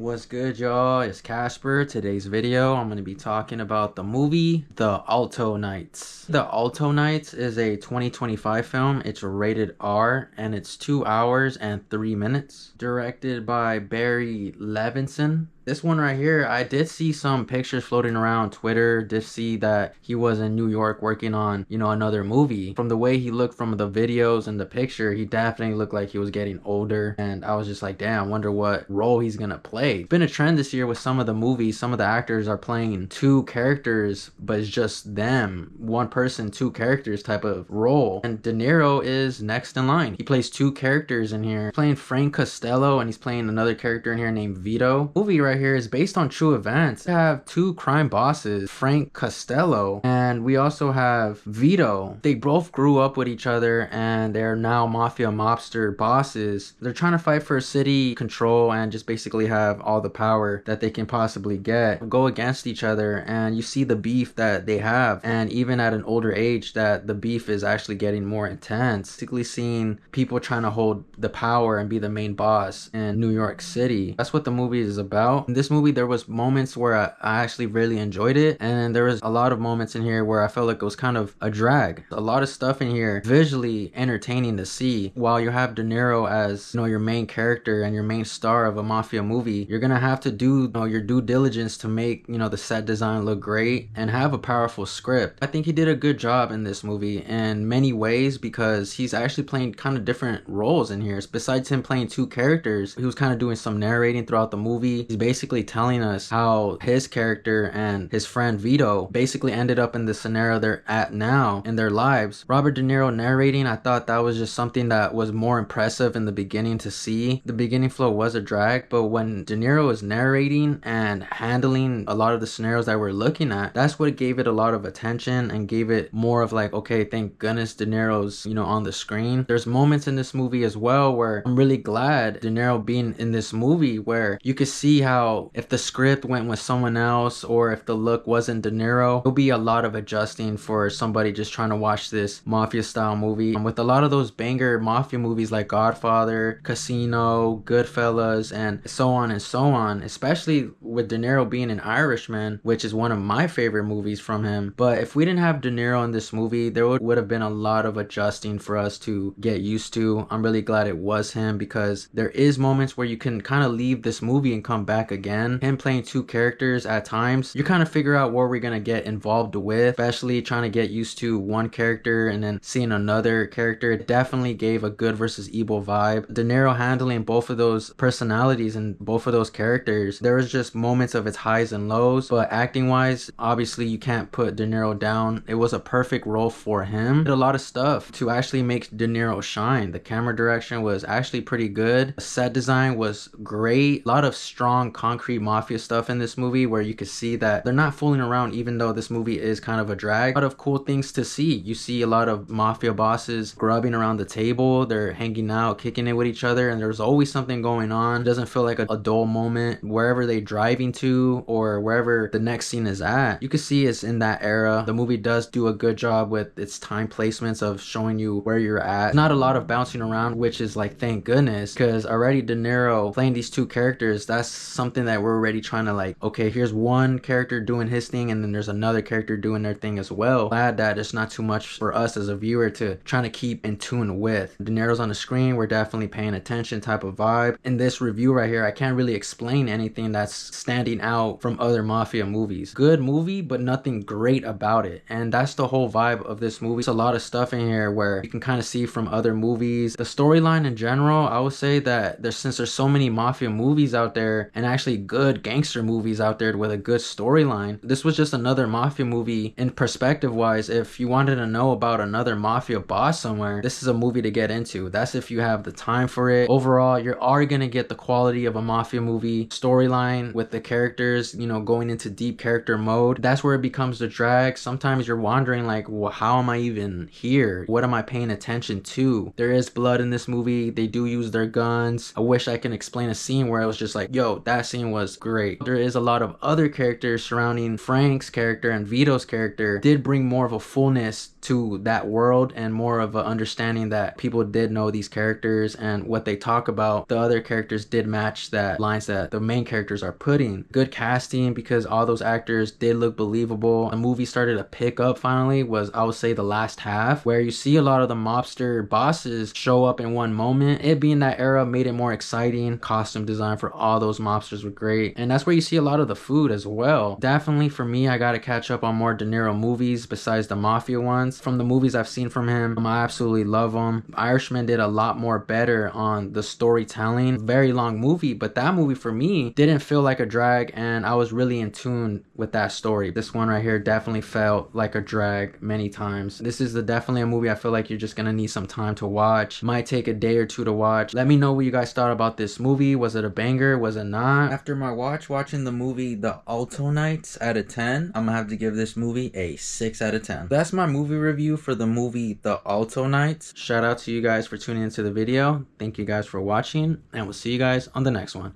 What's good, y'all? It's Casper. Today's video, I'm going to be talking about the movie The Alto Nights. The Alto Nights is a 2025 film. It's rated R and it's 2 hours and 3 minutes. Directed by Barry Levinson. This one right here, I did see some pictures floating around Twitter. Did see that he was in New York working on, another movie. From the way he looked from the videos and the picture, he definitely looked like he was getting older. And I was just like, damn, I wonder what role he's gonna play. It's been a trend this year with some of the movies. Some of the actors are playing two characters, but it's just them. One person, two characters type of role. And De Niro is next in line. He plays two characters in here. He's playing Frank Costello and he's playing another character in here named Vito. Movie right here is based on true events. We have two crime bosses, Frank Costello, and we also have Vito. They both grew up with each other and they're now mafia mobster bosses. They're trying to fight for city control and just basically have all the power that they can possibly get. Go against each other, and you see the beef that they have, and even at an older age that the beef is actually getting more intense. Basically seeing people trying to hold the power and be the main boss in New York City. That's what the movie is about. In this movie, there was moments where I actually really enjoyed it, and there was a lot of moments in here where I felt like it was kind of a drag. A lot of stuff in here visually entertaining to see. While you have De Niro as your main character and your main star of a mafia movie, you're gonna have to do your due diligence to make the set design look great and have a powerful script. I think he did a good job in this movie in many ways because he's actually playing kind of different roles in here. Besides him playing two characters, he was kind of doing some narrating throughout the movie. He's basically telling us how his character and his friend Vito basically ended up in the scenario they're at now in their lives. Robert De Niro narrating, I thought that was just something that was more impressive in the beginning to see. The beginning flow was a drag, but when De Niro is narrating and handling a lot of the scenarios that we're looking at, that's what gave it a lot of attention and gave it more of like, okay, thank goodness De Niro's on the screen. There's moments in this movie as well where I'm really glad De Niro being in this movie, where you could see how if the script went with someone else or if the look wasn't De Niro, there'll be a lot of adjusting for somebody just trying to watch this mafia style movie. And with a lot of those banger mafia movies like Godfather, Casino, Goodfellas, and so on, especially with De Niro being an Irishman, which is one of my favorite movies from him. But if we didn't have De Niro in this movie, there would have been a lot of adjusting for us to get used to. I'm really glad it was him because there is moments where you can kind of leave this movie and come back again. Him playing two characters at times, you kind of figure out what we're gonna get involved with, especially trying to get used to one character and then seeing another character. It definitely gave a good versus evil vibe. De Niro handling both of those personalities and both of those characters, there was just moments of its highs and lows, but acting wise, obviously you can't put De Niro down. It was a perfect role for him. He did a lot of stuff to actually make De Niro shine. The camera direction was actually pretty good. The set design was great. A lot of strong concrete mafia stuff in this movie where you could see that they're not fooling around, even though this movie is kind of a drag. A lot of cool things to see. You see a lot of mafia bosses grubbing around the table. They're hanging out, kicking it with each other, and there's always something going on. It doesn't feel like a dull moment. Wherever they're driving to or wherever the next scene is at, you can see it's in that era. The movie does do a good job with its time placements of showing you where you're at. Not a lot of bouncing around, which is like, thank goodness, because already De Niro playing these two characters, that's something that we're already trying to like, okay, here's one character doing his thing and then there's another character doing their thing as well. Glad that it's not too much for us as a viewer to trying to keep in tune with. De Niro's on the screen, we're definitely paying attention type of vibe. In this review right here, I can't really explain anything that's standing out from other mafia movies. Good movie, but nothing great about it. And that's the whole vibe of this movie. It's a lot of stuff in here where you can kind of see from other movies. The storyline in general, I would say that since there's so many mafia movies out there and actually good gangster movies out there with a good storyline, this was just another mafia movie. In perspective wise, if you wanted to know about another mafia boss somewhere, this is a movie to get into. That's if you have the time for it. Overall, you are gonna get the quality of a mafia movie storyline with the characters, going into deep character mode. That's where it becomes the drag. Sometimes you're wondering like, well, how am I even here? What am I paying attention to? There is blood in this movie. They do use their guns. I wish I can explain a scene where it was just like, yo, that casting was great. There is a lot of other characters surrounding Frank's character and Vito's character did bring more of a fullness to that world and more of an understanding that people did know these characters and what they talk about. The other characters did match that lines that the main characters are putting. Good casting because all those actors did look believable. The movie started to pick up finally was, I would say, the last half, where you see a lot of the mobster bosses show up in one moment. It being that era made it more exciting. Costume design for all those mobsters were great, and that's where you see a lot of the food as well. Definitely for me, I gotta catch up on more De Niro movies besides the mafia ones. From the movies I've seen from him, I absolutely love them. Irishman did a lot more better on the storytelling. Very long movie, but that movie for me didn't feel like a drag, and I was really in tune with that story. This one right here definitely felt like a drag many times. This is definitely a movie I feel like you're just gonna need some time to watch. Might take a day or two to watch. Let me know what you guys thought about this movie. Was it a banger? Was it not? After my watching the movie The Alto Nights out of 10, I'm gonna have to give this movie a 6 out of 10. That's my movie review for the movie The Alto Nights. Shout out to you guys for tuning into the video. Thank you guys for watching, and we'll see you guys on the next one.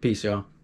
Peace, y'all.